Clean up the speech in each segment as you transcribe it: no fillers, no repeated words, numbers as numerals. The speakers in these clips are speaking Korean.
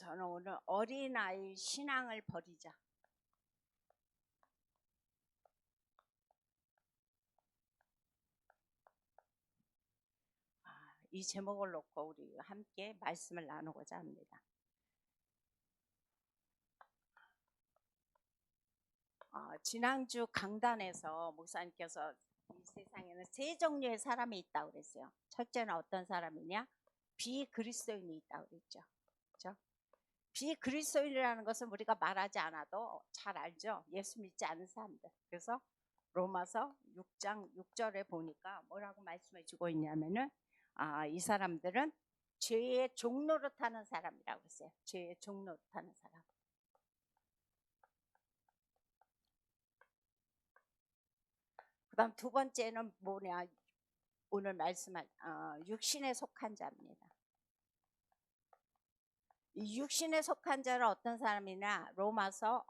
저는 오늘 어린아이 신앙을 버리자. 이 제목을 놓고 우리 함께 말씀을 나누고자 합니다. 지난주 강단에서 목사님께서 이 세상에는 세 종류의 사람이 있다고 그랬어요. 첫째는 어떤 사람이냐? 비그리스도인이 있다고 그랬죠. 그렇죠? 비그리스도인이라는 것은 우리가 말하지 않아도 잘 알죠. 예수 믿지 않은 사람들. 그래서 로마서 6장 6절에 보니까 뭐라고 말씀해 주고 있냐면은 이 사람들은 죄의 종노릇하는 사람이라고 했어요. 죄의 종노릇하는 사람. 그다음 두 번째는 뭐냐? 오늘 말씀한 육신에 속한 자입니다. 이 육신에 속한 자는 어떤 사람이냐? 로마서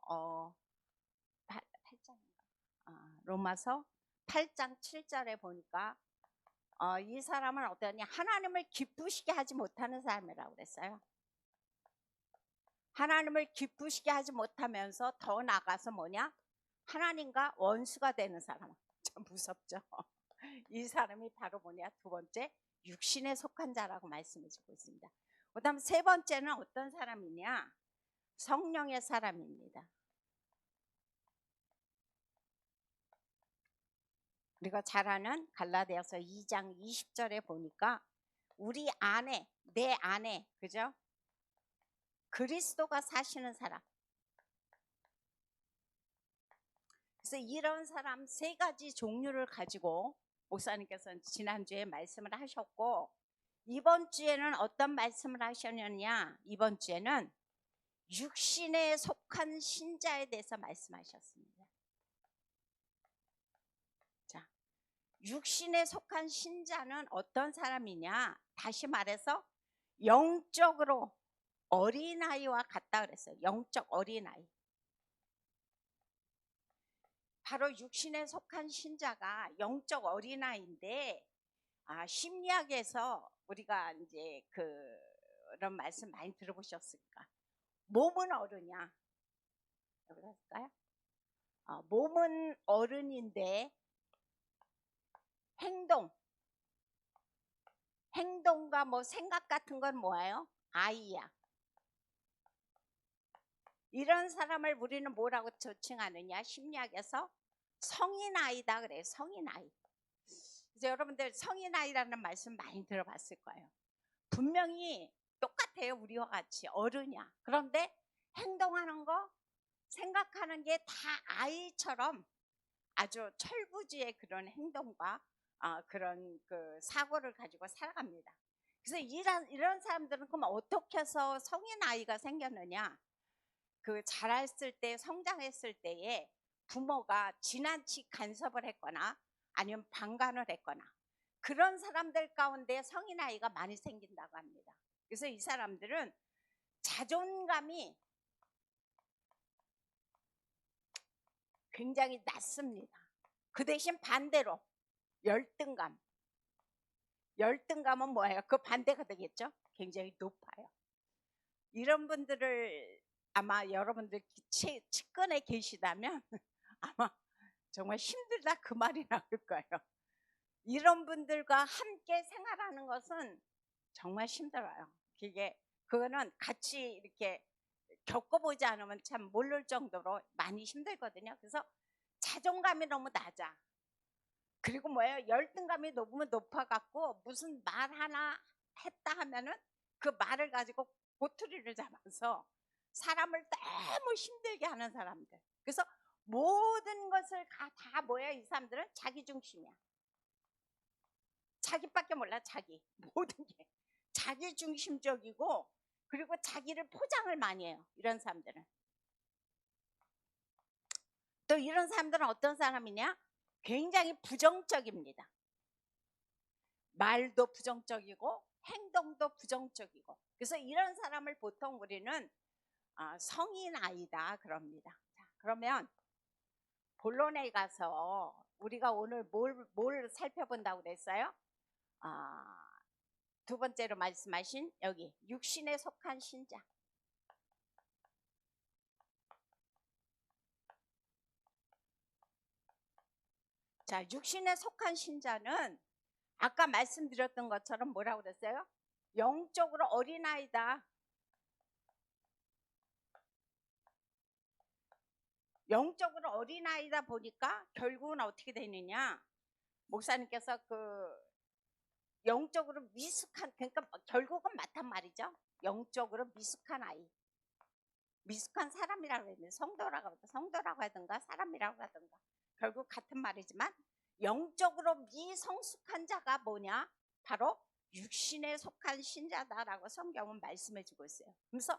8장 7절에 보니까 이 사람은 어떠냐? 하나님을 기쁘시게 하지 못하는 사람이라고 그랬어요. 하나님을 기쁘시게 하지 못하면서 더 나아가서 뭐냐? 하나님과 원수가 되는 사람. 참 무섭죠. 이 사람이 바로 뭐냐? 두 번째, 육신에 속한 자라고 말씀해 주고 있습니다. 그 다음 세 번째는 어떤 사람이냐? 성령의 사람입니다. 우리가 잘 아는 갈라디아서 2장 20절에 보니까 우리 안에, 내 안에, 그죠? 그리스도가 사시는 사람. 그래서 이런 사람 세 가지 종류를 가지고 목사님께서는 지난주에 말씀을 하셨고, 이번 주에는 어떤 말씀을 하셨느냐? 이번 주에는 육신에 속한 신자에 대해서 말씀하셨습니다. 자, 육신에 속한 신자는 어떤 사람이냐? 다시 말해서 영적으로 어린아이와 같다 그랬어요. 영적 어린아이. 바로 육신에 속한 신자가 영적 어린아이인데, 심리학에서 우리가 이제 그런 말씀 많이 들어보셨을까? 몸은 어른이야. 그럴까요? 몸은 어른인데 행동과 뭐 생각 같은 건 뭐예요? 아이야. 이런 사람을 우리는 뭐라고 조칭하느냐? 심리학에서 성인 아이다 그래요. 성인 아이. 그래서 여러분들 성인 아이라는 말씀 많이 들어봤을 거예요. 분명히 똑같아요. 우리와 같이 어른이야. 그런데 행동하는 거, 생각하는 게 다 아이처럼 아주 철부지의 그런 행동과 그런 그 사고를 가지고 살아갑니다. 그래서 이런 사람들은 그럼 어떻게 해서 성인 아이가 생겼느냐? 그 자랐을 때, 성장했을 때에 부모가 지나치 간섭을 했거나 아니면 방관을 했거나 그런 사람들 가운데 성인 아이가 많이 생긴다고 합니다. 그래서 이 사람들은 자존감이 굉장히 낮습니다. 그 대신 반대로 열등감은 뭐예요? 그 반대가 되겠죠? 굉장히 높아요. 이런 분들을 아마 여러분들 측근에 계시다면 아마 정말 힘들다 그 말이 나올 거예요. 이런 분들과 함께 생활하는 것은 정말 힘들어요. 그거는 같이 이렇게 겪어보지 않으면 참 모를 정도로 많이 힘들거든요. 그래서 자존감이 너무 낮아. 그리고 뭐예요? 열등감이 너무 높아갖고 무슨 말 하나 했다 하면은 그 말을 가지고 고투리를 잡아서 사람을 너무 힘들게 하는 사람들. 그래서 모든 것을 다 뭐야? 이 사람들은 자기 중심이야. 자기밖에 몰라. 자기. 모든 게 자기 중심적이고, 그리고 자기를 포장을 많이 해요. 이런 사람들은. 또 이런 사람들은 어떤 사람이냐? 굉장히 부정적입니다. 말도 부정적이고 행동도 부정적이고. 그래서 이런 사람을 보통 우리는 성인 아이다 그럽니다. 자, 그러면 본론에 가서 우리가 오늘 뭘 살펴본다고 그랬어요? 두 번째로 말씀하신 여기 육신에 속한 신자. 자, 육신에 속한 신자는 아까 말씀드렸던 것처럼 뭐라고 그랬어요? 영적으로 어린아이다. 영적으로 어린아이다 보니까 결국은 어떻게 되느냐? 목사님께서 영적으로 미숙한, 그러니까 결국은 맞단 말이죠. 영적으로 미숙한 아이. 미숙한 사람이라고 했는데 성도라고 하든가 사람이라고 하든가 결국 같은 말이지만 영적으로 미성숙한 자가 뭐냐? 바로 육신에 속한 신자다라고 성경은 말씀해 주고 있어요. 그래서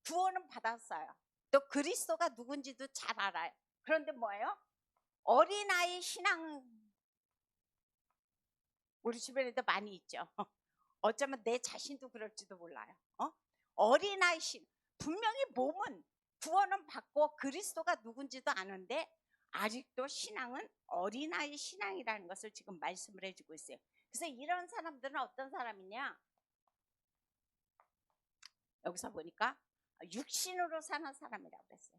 구원은 받았어요. 또 그리스도가 누군지도 잘 알아요. 그런데 뭐예요? 어린아이 신앙 우리 주변에도 많이 있죠. 어쩌면 내 자신도 그럴지도 몰라요. 어린아이 신앙 분명히 몸은 구원은 받고 그리스도가 누군지도 아는데 아직도 신앙은 어린아이 신앙이라는 것을 지금 말씀을 해주고 있어요. 그래서 이런 사람들은 어떤 사람이냐? 여기서 보니까 육신으로 사는 사람이라고 그랬어요.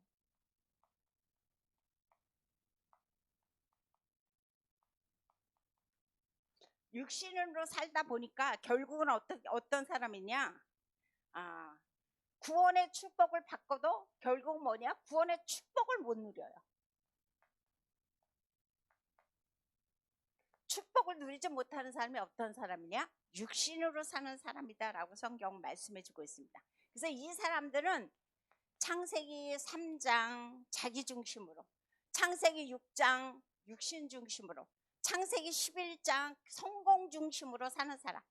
육신으로 살다 보니까 결국은 어떤 사람이냐? 구원의 축복을 받고도 결국 뭐냐? 구원의 축복을 못 누려요. 축복을 누리지 못하는 사람이 어떤 사람이냐? 육신으로 사는 사람이다라고 성경은 말씀해 주고 있습니다. 그래서 이 사람들은 창세기 3장 자기 중심으로, 창세기 6장 육신 중심으로, 창세기 11장 성공 중심으로 사는 사람.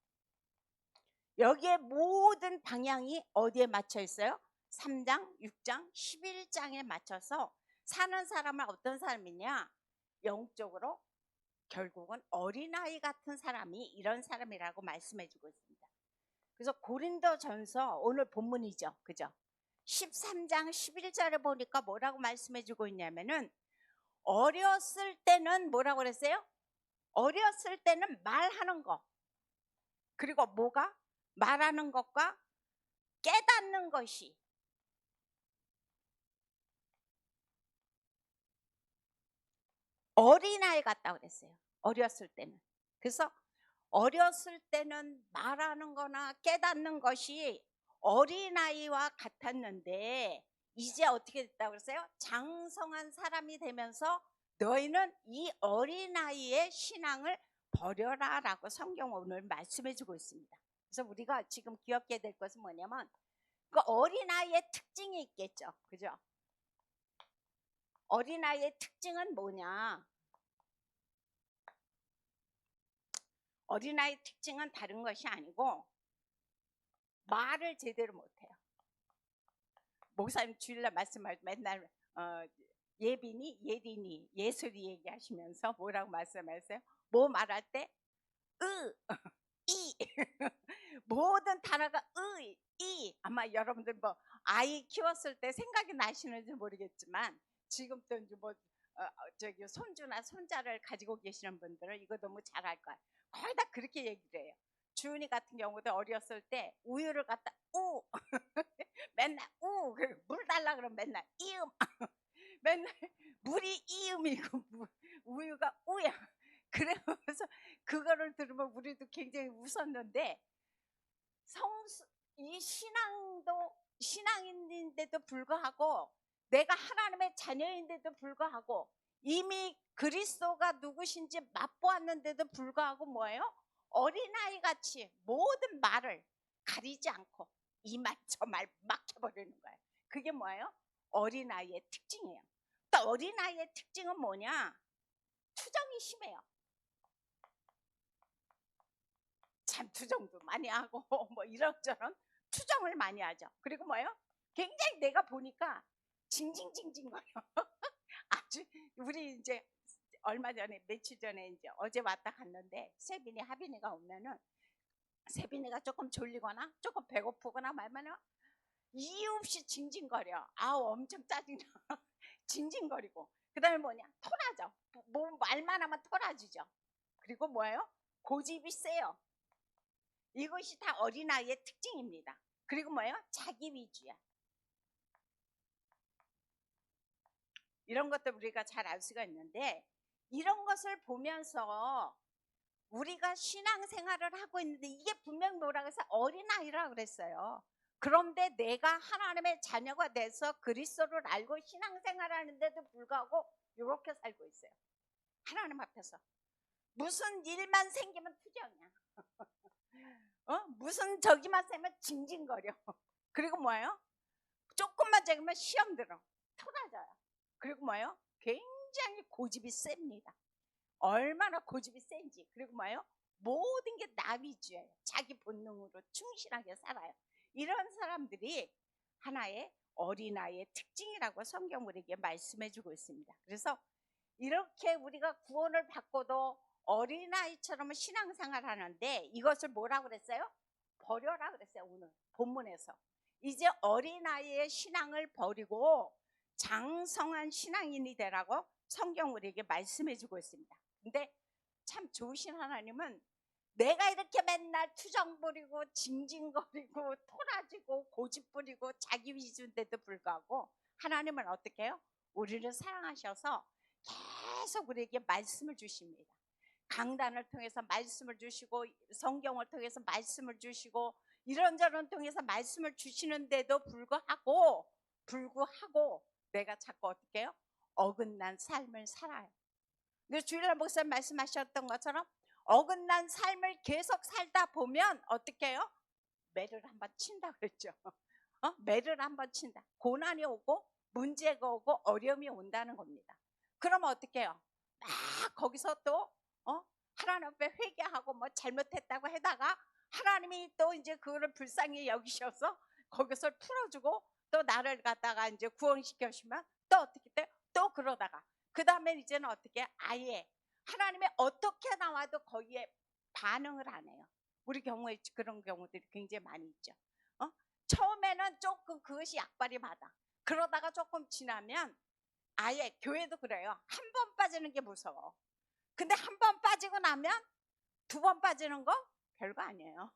여기에 모든 방향이 어디에 맞춰 있어요? 3장, 6장, 11장에 맞춰서 사는 사람은 어떤 사람이냐? 영적으로 결국은 어린아이 같은 사람이 이런 사람이라고 말씀해 주고 있습니다. 그래서 고린도전서 오늘 본문이죠. 그죠? 13장 11절에 보니까 뭐라고 말씀해 주고 있냐면은 어렸을 때는 뭐라고 그랬어요? 어렸을 때는 말하는 거. 그리고 뭐가? 말하는 것과 깨닫는 것이 어린아이 같다고 그랬어요. 어렸을 때는. 그래서 어렸을 때는 말하는 거나 깨닫는 것이 어린아이와 같았는데 이제 어떻게 됐다고 그랬어요? 장성한 사람이 되면서 너희는 이 어린아이의 신앙을 버려라 라고 성경 오늘 말씀해 주고 있습니다. 그래서 우리가 지금 기억해야 될 것은 뭐냐면 그 어린아이의 특징이 있겠죠. 그죠? 어린아이의 특징은 뭐냐? 어린아이 특징은 다른 것이 아니고 말을 제대로 못해요. 목사님 주일날 말씀할 때 맨날 예빈이, 예린이, 예술이 얘기하시면서 뭐라고 말씀하세요? 뭐 말할 때? 이 모든 단어가 이 아마 여러분들 뭐 아이 키웠을 때 생각이 나시는지 모르겠지만 지금 또 이제 뭐 저기 손주나 손자를 가지고 계시는 분들은 이거 너무 잘 알 거예요. 거의 다 그렇게 얘기를 해요. 주은이 같은 경우도 어렸을 때 우유를 갖다 맨날 물 달라 그러면 맨날 이음 맨날 물이 이음이고 우유가 우야. 그러면서 그거를 들으면 우리도 굉장히 웃었는데 이 신앙인데도 불구하고 내가 하나님의 자녀인데도 불구하고 이미 그리스도가 누구신지 맛보았는데도 불구하고 뭐예요? 어린아이 같이 모든 말을 가리지 않고 이 말 저 말 막혀버리는 거예요. 그게 뭐예요? 어린아이의 특징이에요. 또 어린아이의 특징은 뭐냐? 투정이 심해요. 참 투정도 많이 하고 뭐 이런저런 투정을 많이 하죠. 그리고 뭐예요? 굉장히 내가 보니까 징징징징거려. 아주 우리 이제 얼마 전에 며칠 전에 이제 어제 왔다 갔는데 세빈이 하빈이가 오면은 세빈이가 조금 졸리거나 조금 배고프거나 말면은 이유 없이 징징거려. 아우 엄청 짜증나. 징징거리고 그다음에 뭐냐 토라져. 뭐 말만 하면 토라지죠. 그리고 뭐예요? 고집이 세요. 이것이 다 어린아이의 특징입니다. 그리고 뭐예요? 자기 위주야. 이런 것들 우리가 잘 알 수가 있는데 이런 것을 보면서 우리가 신앙생활을 하고 있는데 이게 분명히 뭐라고 해서 어린아이라고 그랬어요. 그런데 내가 하나님의 자녀가 돼서 그리스도를 알고 신앙생활하는데도 불구하고 이렇게 살고 있어요. 하나님 앞에서. 무슨 일만 생기면 투정이야. 무슨 저기만 생기면 징징거려. 그리고 뭐예요? 조금만 적으면 시험 들어. 토라져요. 그리고 뭐예요? 굉장히 고집이 셉니다. 얼마나 고집이 센지. 그리고 뭐예요? 모든 게 나 위주예요. 자기 본능으로 충실하게 살아요. 이런 사람들이 하나의 어린아이의 특징이라고 성경 우리에게 말씀해 주고 있습니다. 그래서 이렇게 우리가 구원을 받고도 어린아이처럼 신앙생활 하는데 이것을 뭐라고 그랬어요? 버려라 그랬어요. 오늘 본문에서. 이제 어린아이의 신앙을 버리고 장성한 신앙인이 되라고 성경 우리에게 말씀해 주고 있습니다. 근데 참 좋으신 하나님은 내가 이렇게 맨날 투정 부리고 징징거리고 토라지고 고집 부리고 자기 위주인데도 불구하고 하나님은 어떻게 해요? 우리를 사랑하셔서 계속 우리에게 말씀을 주십니다. 강단을 통해서 말씀을 주시고 성경을 통해서 말씀을 주시고 이런저런 통해서 말씀을 주시는데도 불구하고 내가 자꾸 어떻게 해요? 어긋난 삶을 살아요. 주일날 목사님 말씀하셨던 것처럼 어긋난 삶을 계속 살다 보면 어떻게 해요? 매를 한번 친다 그랬죠. 매를 한번 친다. 고난이 오고 문제가 오고 어려움이 온다는 겁니다. 그러면 어떻게 해요? 막 거기서 또 하나님 앞에 회개하고 뭐 잘못했다고 하다가 하나님이 또 이제 그거를 불쌍히 여기셔서 거기서 풀어주고 또 나를 갖다가 이제 구원시켜주시면 또 어떻게 돼요? 또 그러다가 그 다음에 이제는 어떻게 아예 하나님이 어떻게 나와도 거기에 반응을 안 해요. 우리 경우에 그런 경우들이 굉장히 많이 있죠. 처음에는 조금 그것이 약발이 맞아. 그러다가 조금 지나면 아예 교회도 그래요. 한 번 빠지는 게 무서워. 근데 한 번 빠지고 나면 두 번 빠지는 거 별거 아니에요.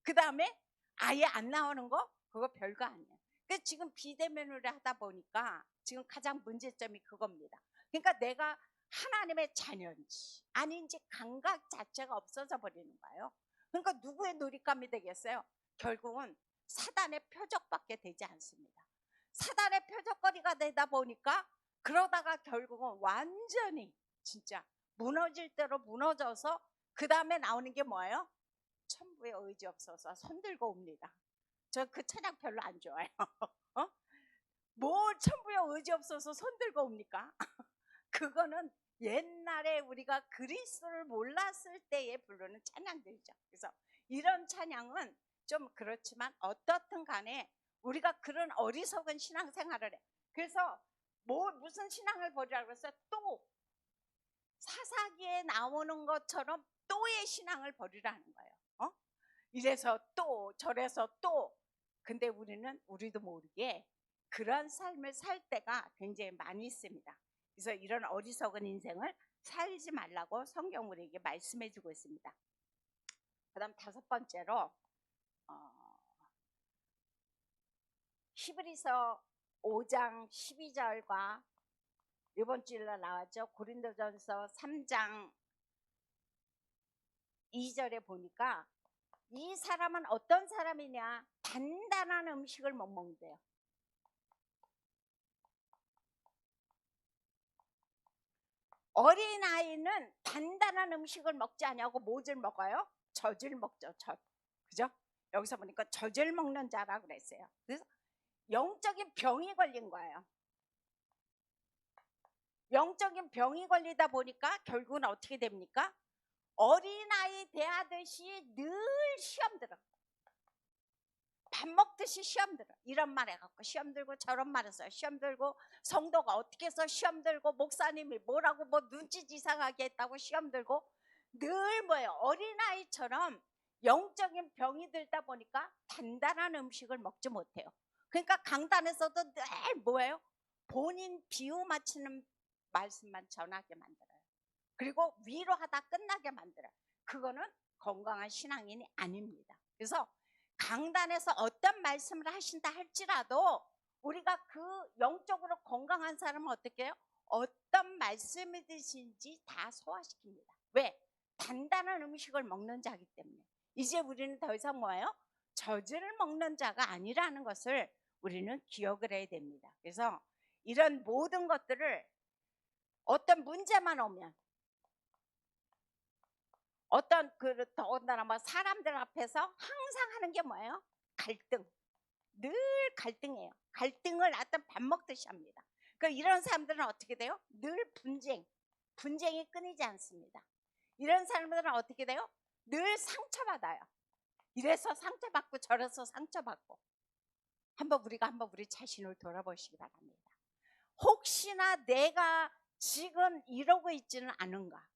그 다음에 아예 안 나오는 거 그거 별거 아니에요. 그래서 지금 비대면으로 하다 보니까 지금 가장 문제점이 그겁니다. 그러니까 내가 하나님의 자녀인지 아닌지 감각 자체가 없어져 버리는 거예요. 그러니까 누구의 놀잇감이 되겠어요? 결국은 사단의 표적밖에 되지 않습니다. 사단의 표적거리가 되다 보니까 그러다가 결국은 완전히 진짜 무너질 대로 무너져서 그 다음에 나오는 게 뭐예요? 천부의 의지 없어서 손들고 옵니다. 저 그 찬양 별로 안 좋아해요. 뭘 천부의 의지 없어서 손들고 옵니까? 그거는 옛날에 우리가 그리스도를 몰랐을 때에 부르는 찬양들이죠. 그래서 이런 찬양은 좀 그렇지만 어떻든 간에 우리가 그런 어리석은 신앙생활을 해. 그래서 무슨 신앙을 버리라고 해서 또 사사기에 나오는 것처럼 또의 신앙을 버리라는 거예요. 이래서 또 저래서 또. 근데 우리도 모르게 그런 삶을 살 때가 굉장히 많이 있습니다. 그래서 이런 어리석은 인생을 살지 말라고 성경 우리에게 말씀해 주고 있습니다. 그 다음 5번째로 히브리서 5장 12절과 이번 주일날 나왔죠. 고린도전서 3장 2절에 보니까 이 사람은 어떤 사람이냐? 단단한 음식을 못 먹는데요. 어린아이는 단단한 음식을 먹지 않냐고 뭐를 먹어요? 젖을 먹죠. 젖. 그죠? 여기서 보니까 젖을 먹는 자라고 그랬어요. 그래서 영적인 병이 걸린 거예요. 영적인 병이 걸리다 보니까 결국은 어떻게 됩니까? 어린아이 대하듯이 늘 시험 들어. 밥 먹듯이 시험 들어. 이런 말 해갖고 시험 들고 저런 말 해서 시험 들고 성도가 어떻게 해서 시험 들고 목사님이 뭐라고 뭐 눈짓 이상하게 했다고 시험 들고 늘 뭐예요? 어린아이처럼 영적인 병이 들다 보니까 단단한 음식을 먹지 못해요. 그러니까 강단에서도 늘 뭐예요? 본인 비유 맞추는 말씀만 전하게 만들어요. 그리고 위로하다 끝나게 만들어요. 그거는 건강한 신앙인이 아닙니다. 그래서 강단에서 어떤 말씀을 하신다 할지라도 우리가 그 영적으로 건강한 사람은 어떻게 해요? 어떤 말씀이든지 다 소화시킵니다. 왜? 단단한 음식을 먹는 자이기 때문에. 이제 우리는 더 이상 뭐예요? 젖을 먹는 자가 아니라는 것을 우리는 기억을 해야 됩니다. 그래서 이런 모든 것들을 어떤 문제만 오면, 어떤 더군다나 뭐 사람들 앞에서 항상 하는 게 뭐예요? 갈등. 늘 갈등이에요. 갈등을 하여튼 밥 먹듯이 합니다. 이런 사람들은 어떻게 돼요? 늘 분쟁이 끊이지 않습니다. 이런 사람들은 어떻게 돼요? 늘 상처받아요. 이래서 상처받고 저래서 상처받고. 우리가 한번 우리 자신을 돌아보시기 바랍니다. 혹시나 내가 지금 이러고 있지는 않은가?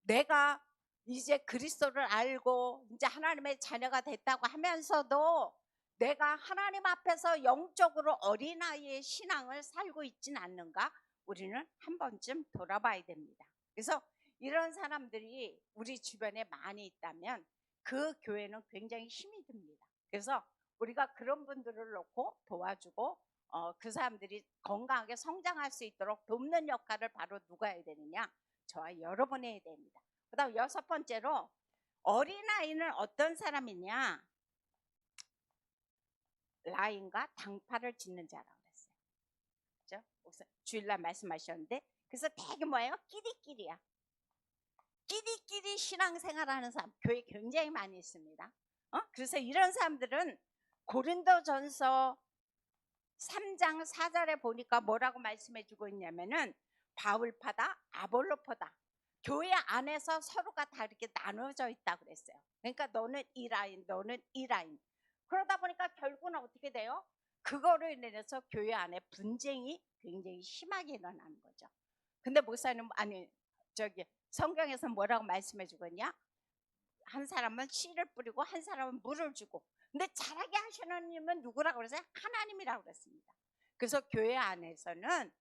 내가 이제 그리스도를 알고 이제 하나님의 자녀가 됐다고 하면서도 내가 하나님 앞에서 영적으로 어린아이의 신앙을 살고 있지는 않는가? 우리는 한 번쯤 돌아봐야 됩니다. 그래서 이런 사람들이 우리 주변에 많이 있다면 그 교회는 굉장히 힘이 듭니다. 그래서 우리가 그런 분들을 놓고 도와주고 그 사람들이 건강하게 성장할 수 있도록 돕는 역할을 바로 누가 해야 되느냐? 저와 여러분이 해야 됩니다. 그 다음 6번째로 어린아이는 어떤 사람이냐? 라인과 당파를 짓는 자라고 그랬어요. 그렇죠? 주일날 말씀하셨는데 그래서 되게 뭐예요? 끼리끼리야. 끼리끼리 신앙생활하는 사람 교회 굉장히 많이 있습니다. 그래서 이런 사람들은 고린도전서 3장 4절에 보니까 뭐라고 말씀해주고 있냐면은 바울파다 아볼로파다. 교회 안에서 서로가 다 이렇게 나눠져 있다고 그랬어요. 그러니까 너는 이 라인, 너는 이 라인. 그러다 보니까 결국은 어떻게 돼요? 그거로 인해서 교회 안에 분쟁이 굉장히 심하게 일어나는 거죠. 근데 목사님 성경에서 뭐라고 말씀해주고 있냐? 한 사람은 씨를 뿌리고 한 사람은 물을 주고. 근데 잘하게 하시는 님은 누구라고 그랬어요? 하나님이라고 그랬습니다. 그래서 교회 안에서는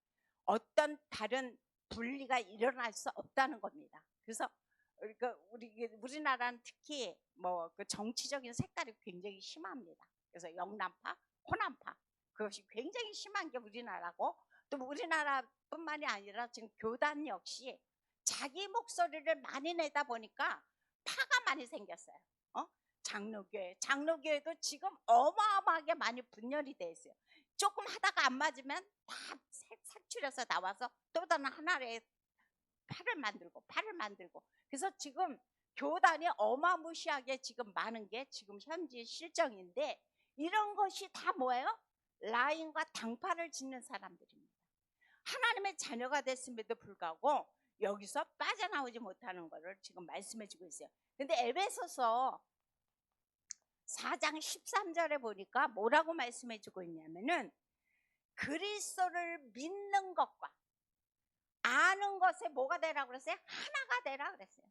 어떤 다른 분리가 일어날 수 없다는 겁니다. 그래서 우리나라는 특히 그 정치적인 색깔이 굉장히 심합니다. 그래서 영남파, 호남파 그것이 굉장히 심한 게 우리나라고, 또 우리나라뿐만이 아니라 지금 교단 역시 자기 목소리를 많이 내다 보니까 파가 많이 생겼어요. 장로교회도 지금 어마어마하게 많이 분열이 돼 있어요. 조금 하다가 안 맞으면 다 색출해서 나와서 또 다른 하나의 팔을 만들고. 그래서 지금 교단이 어마무시하게 지금 많은 게 지금 현재 실정인데, 이런 것이 다 뭐예요? 라인과 당파를 짓는 사람들입니다. 하나님의 자녀가 됐음에도 불구하고 여기서 빠져나오지 못하는 것을 지금 말씀해주고 있어요. 근데 에베소서 4장 13절에 보니까 뭐라고 말씀해주고 있냐면은 그리스도를 믿는 것과 아는 것에 뭐가 되라고 그랬어요? 하나가 되라 그랬어요.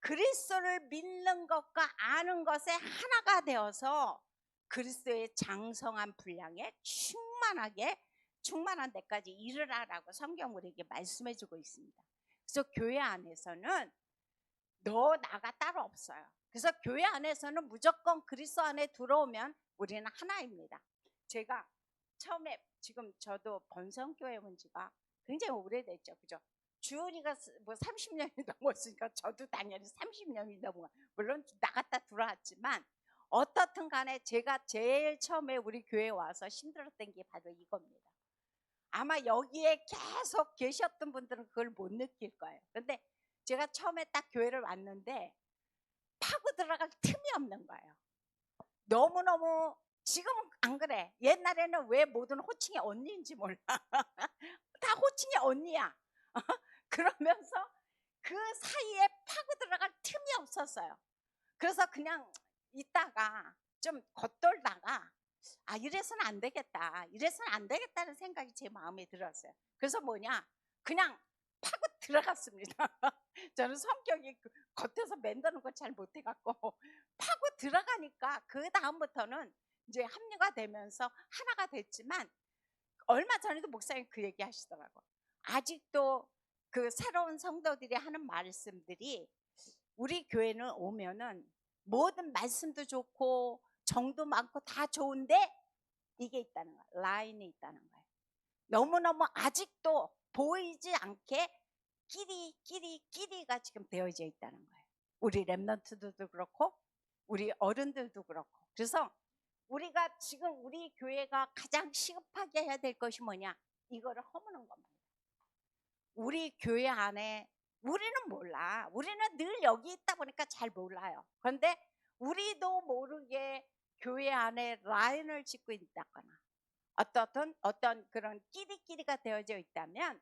그리스도를 믿는 것과 아는 것에 하나가 되어서 그리스도의 장성한 분량에 충만한 데까지 이르라라고 성경 우리에게 말씀해주고 있습니다. 그래서 교회 안에서는 너 나가 따로 없어요. 그래서 교회 안에서는 무조건 그리스도 안에 들어오면 우리는 하나입니다. 제가 처음에 지금 저도 번성교회 온 지가 굉장히 오래됐죠. 그죠? 주은이가 뭐 30년이 넘었으니까 저도 당연히 30년이 넘은, 물론 나갔다 들어왔지만 어떻든 간에 제가 제일 처음에 우리 교회에 와서 힘들었던 게 바로 이겁니다. 아마 여기에 계속 계셨던 분들은 그걸 못 느낄 거예요. 근데 제가 처음에 딱 교회를 왔는데 파고 들어갈 틈이 없는 거예요. 너무너무, 지금은 안 그래. 옛날에는 왜 모든 호칭이 언니인지 몰라. 다 호칭이 언니야. 그러면서 그 사이에 파고 들어갈 틈이 없었어요. 그래서 그냥 있다가 좀 겉돌다가 이래서는 안 되겠다는 생각이 제 마음에 들었어요. 그래서 그냥 파고 들어갔습니다. 저는 성격이 겉에서 맨드는 거 잘 못해갖고 파고 들어가니까 그 다음부터는 이제 합류가 되면서 하나가 됐지만, 얼마 전에도 목사님 그 얘기 하시더라고요. 아직도 그 새로운 성도들이 하는 말씀들이 우리 교회는 오면은 모든 말씀도 좋고 정도 많고 다 좋은데 이게 있다는 거예요. 라인이 있다는 거예요. 너무너무 아직도 보이지 않게 끼리가 지금 되어져 있다는 거예요. 우리 렘넌트들도 그렇고 우리 어른들도 그렇고. 그래서 우리가 지금 우리 교회가 가장 시급하게 해야 될 것이 뭐냐? 이거를 허무는 겁니다. 우리 교회 안에 우리는 몰라. 우리는 늘 여기 있다 보니까 잘 몰라요. 그런데 우리도 모르게 교회 안에 라인을 짓고 있다거나 어떤 그런 끼리가 되어져 있다면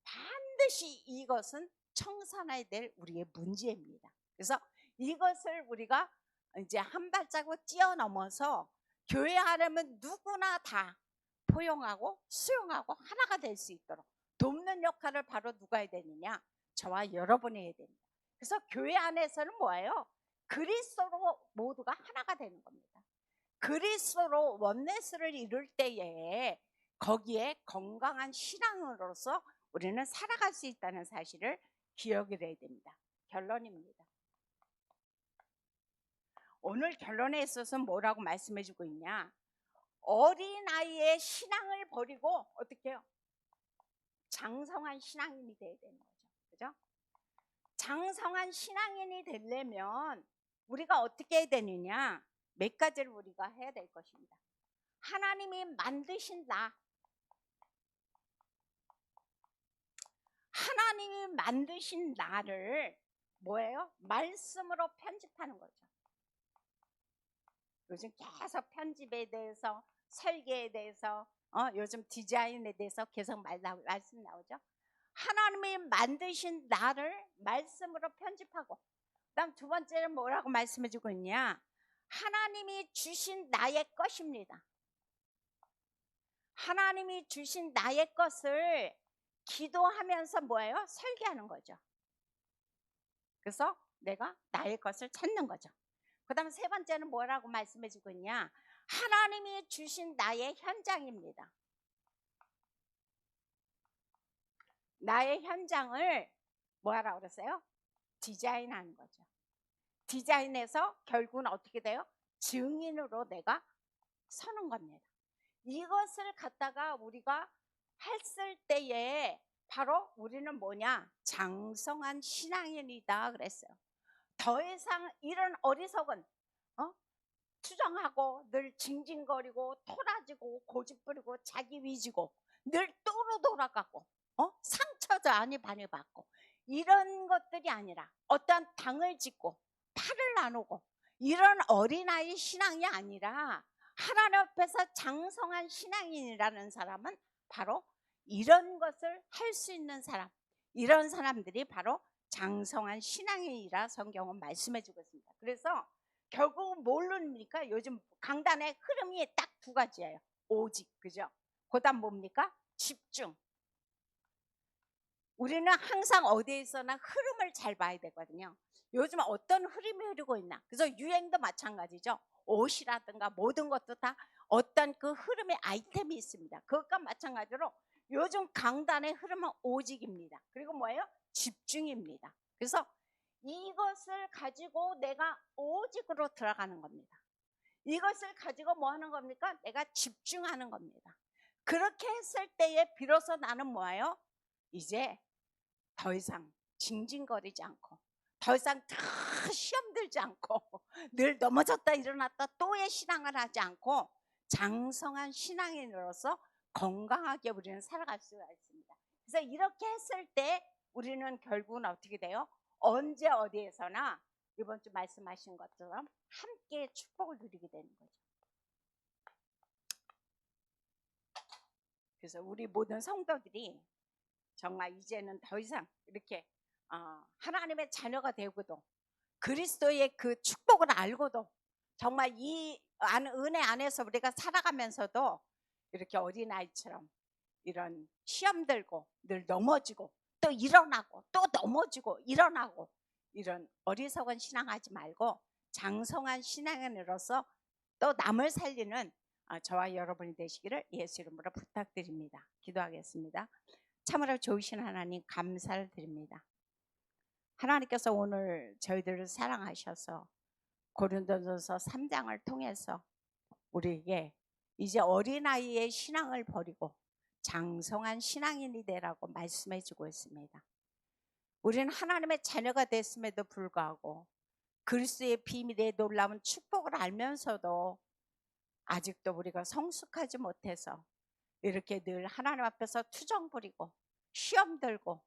반드시 이것은 청산해야 될 우리의 문제입니다. 그래서 이것을 우리가 이제 한 발자국 뛰어넘어서 교회 안에는 누구나 다 포용하고 수용하고 하나가 될 수 있도록 돕는 역할을 바로 누가 해야 되느냐? 저와 여러분이 해야 됩니다. 그래서 교회 안에서는 뭐예요? 그리스도로 모두가 하나가 되는 겁니다. 그리스도로 원네스를 이룰 때에 거기에 건강한 신앙으로서 우리는 살아갈 수 있다는 사실을 기억을 해야 됩니다. 결론입니다. 오늘 결론에 있어서 뭐라고 말씀해 주고 있냐? 어린아이의 신앙을 버리고 어떻게 해요? 장성한 신앙인이 돼야 되는 거죠. 그죠? 장성한 신앙인이 되려면 우리가 어떻게 해야 되느냐? 몇 가지를 우리가 해야 될 것입니다. 하나님이 만드신 나, 하나님이 만드신 나를 뭐예요? 말씀으로 편집하는 거죠. 요즘 계속 편집에 대해서, 설계에 대해서, 요즘 디자인에 대해서 계속 말씀 나오죠. 하나님이 만드신 나를 말씀으로 편집하고, 그다음 두 번째는 뭐라고 말씀해주고 있냐? 하나님이 주신 나의 것입니다. 하나님이 주신 나의 것을 기도하면서 뭐예요? 설계하는 거죠. 그래서 내가 나의 것을 찾는 거죠. 그 다음 세 번째는 뭐라고 말씀해주고 있냐? 하나님이 주신 나의 현장입니다. 나의 현장을 뭐하라고 그랬어요? 디자인하는 거죠. 디자인해서 결국은 어떻게 돼요? 증인으로 내가 서는 겁니다. 이것을 갖다가 우리가 했을 때에 바로 우리는 뭐냐? 장성한 신앙인이다 그랬어요. 더 이상 이런 어리석은 투정하고 늘 징징거리고 토라지고 고집부리고 자기 위지고 늘 또로 돌아가고 상처도 아니 반을 받고 이런 것들이 아니라 어떤 당을 짓고 팔을 나누고 이런 어린아이 신앙이 아니라 하나님 앞에서 장성한 신앙인이라는 사람은 바로 이런 것을 할 수 있는 사람, 이런 사람들이 바로 장성한 신앙인이라 성경은 말씀해 주고 있습니다. 그래서 결국 뭘로입니까? 요즘 강단의 흐름이 딱 두 가지예요. 오직, 그죠? 그다음 뭡니까? 집중. 우리는 항상 어디에서나 흐름을 잘 봐야 되거든요. 요즘 어떤 흐름이 흐르고 있나? 그래서 유행도 마찬가지죠. 옷이라든가 모든 것도 다 어떤 그 흐름의 아이템이 있습니다. 그것과 마찬가지로 요즘 강단의 흐름은 오직입니다. 그리고 뭐예요? 집중입니다. 그래서 이것을 가지고 내가 오직으로 들어가는 겁니다. 이것을 가지고 뭐 하는 겁니까? 내가 집중하는 겁니다. 그렇게 했을 때에 비로소 나는 뭐예요? 이제 더 이상 징징거리지 않고 더 이상 시험 들지 않고 늘 넘어졌다 일어났다 또의 신앙을 하지 않고 장성한 신앙인으로서 건강하게 우리는 살아갈 수가 있습니다. 그래서 이렇게 했을 때 우리는 결국은 어떻게 돼요? 언제 어디에서나 이번 주 말씀하신 것처럼 함께 축복을 누리게 되는 거죠. 그래서 우리 모든 성도들이 정말 이제는 더 이상 이렇게 하나님의 자녀가 되고도 그리스도의 그 축복을 알고도 정말 이 은혜 안에서 우리가 살아가면서도 이렇게 어린아이처럼 이런 시험 들고 늘 넘어지고 또 일어나고 또 넘어지고 일어나고 이런 어리석은 신앙하지 말고 장성한 신앙인으로서 또 남을 살리는 저와 여러분이 되시기를 예수 이름으로 부탁드립니다. 기도하겠습니다. 참으로 좋으신 하나님 감사를 드립니다. 하나님께서 오늘 저희들을 사랑하셔서 고린도전서 3장을 통해서 우리에게 이제 어린아이의 신앙을 버리고 장성한 신앙인이 되라고 말씀해 주고 있습니다. 우리는 하나님의 자녀가 됐음에도 불구하고 그리스도의 비밀의 놀라운 축복을 알면서도 아직도 우리가 성숙하지 못해서 이렇게 늘 하나님 앞에서 투정 부리고 시험 들고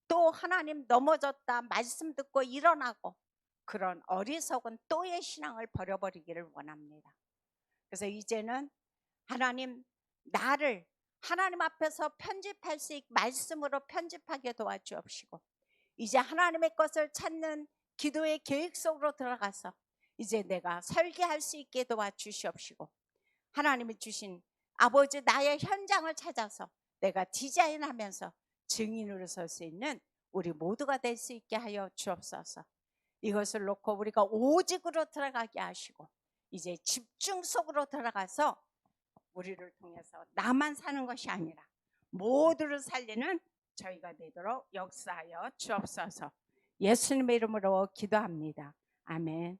또 하나님 넘어졌다 말씀 듣고 일어나고 그런 어리석은 또의 신앙을 버려버리기를 원합니다. 그래서 이제는 하나님 나를 하나님 앞에서 편집할 수 있게 말씀으로 편집하게 도와주옵시고 이제 하나님의 것을 찾는 기도의 계획 속으로 들어가서 이제 내가 설계할 수 있게 도와주시옵시고 하나님이 주신 아버지 나의 현장을 찾아서 내가 디자인하면서 증인으로 설 수 있는 우리 모두가 될 수 있게 하여 주옵소서. 이것을 놓고 우리가 오직으로 들어가게 하시고 이제 집중 속으로 들어가서 우리를 통해서 나만 사는 것이 아니라 모두를 살리는 저희가 되도록 역사하여 주옵소서. 예수님의 이름으로 기도합니다. 아멘.